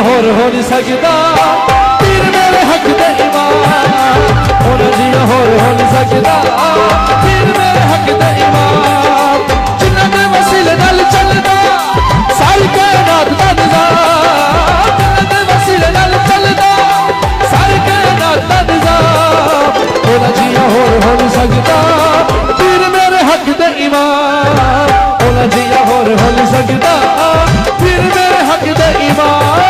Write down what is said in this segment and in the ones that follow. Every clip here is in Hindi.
होर हो नहीं सकदा पीर मेरे हक दे इमाम होना जिया होर हो नहीं सकदा पीर मेरे हक दे इमाम जिन्हां दे वसीले नाल चलदा सारी कायनात दा निज़ाम जिन्हां दे वसीले नाल चलदा सारी कायनात दा निज़ाम होना जिया होर हो नहीं सकदा पीर मेरे हक दे इमाम होना जिया होर हो नहीं सकदा पीर मेरे हक दे इमाम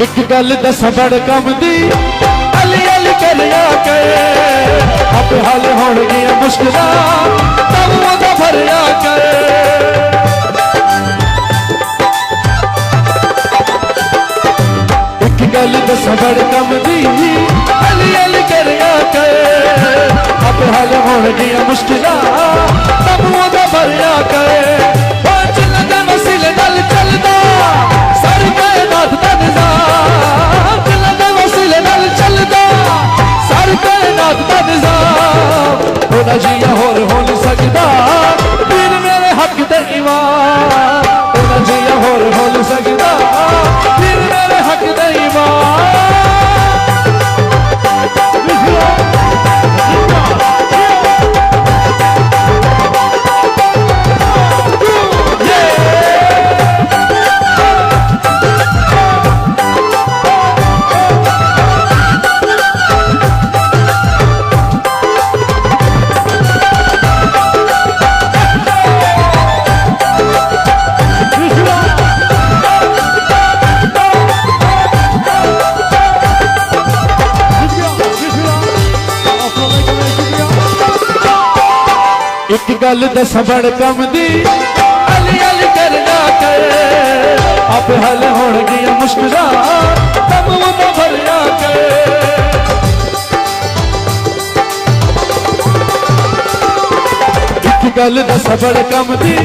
एक गल दस बड़ कम दी अली अली करिया के अब हल होण गया मुश्किल तब वो भरिया के एक गल दस बड़ कम दी अली अली करिया के अब हल होण गया मुश्किल तब वो भरिया के जिन्हां वसीले नाल चलदा सारी कायनात दा निज़ाम जिन्हां दे वसीले नाल चलदा सारी कायनात दा निज़ाम होना जिया होर हो नहीं सकदा पीर मेरे हक दे इमाम होना जिया होर हो नहीं सकदा पीर मेरे हक दे इमाम एक गल दस बड़ कम दी अली अली करना के अब हल होण गया मुश्किल तब वो भरिया के एक गल दस बड़ कम दी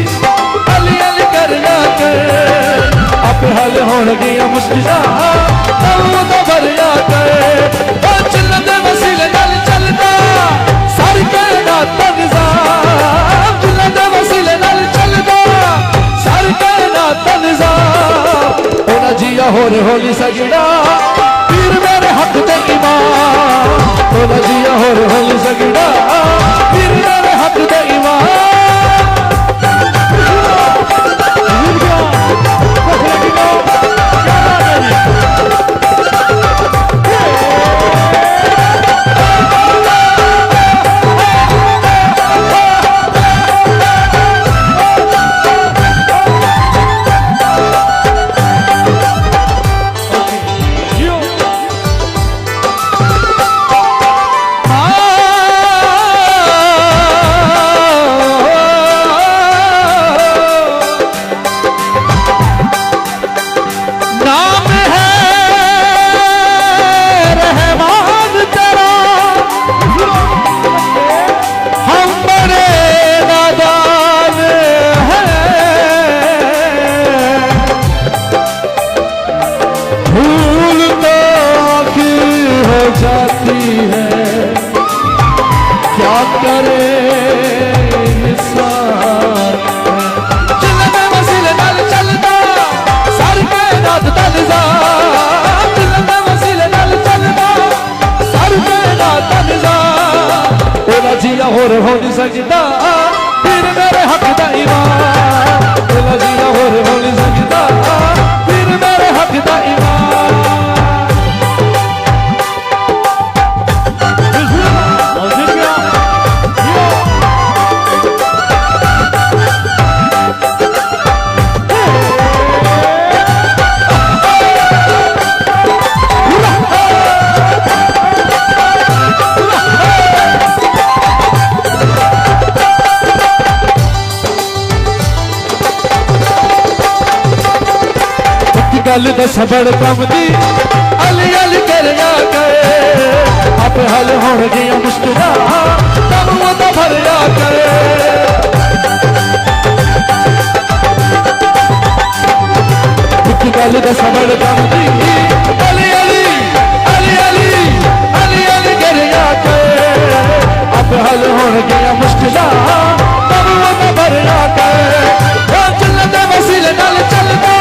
अली अली करना के अब हल होण गया मुश्किल तब वो भरिया के जिन्हां दे वसीले नाल चलदा सारी कायनात दा निज़ाम जिन्हां दे वसीले नाल चलदा सारी कायनात दा निज़ाम होना जिया होर हो नहीं सकदा पीर मेरे हक दे इमाम होना जिया होर हो नहीं सकदा पीर मेरे हक दे इमाम जिया होर हो नहीं सकदा पीर मेरे हक दा इमाम बोला जिया होर हो नहीं सकदा पीर मेरे हक दा इमाम गल दस बड़ कम दी अली अली कर गए अब आपे हल होणगियां मुश्किलां तब ओदा भरिया करे एक गल दसां बड़ कम दी अली अली अली अली अली अली गरिया करे आपे हल होणगियां मुश्किलां तब ओदा भरिया करे चलदे वसीले नाल चलदा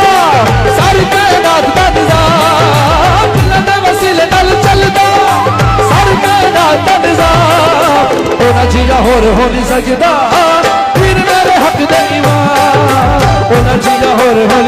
सारी कायनात दा निज़ाम चलदे वसीले नाल चलदा सारी कायनात दा निज़ाम ओना जिया होर हो नहीं सकदा पीर मेरे हक दे ईमान ओना जिया होर हो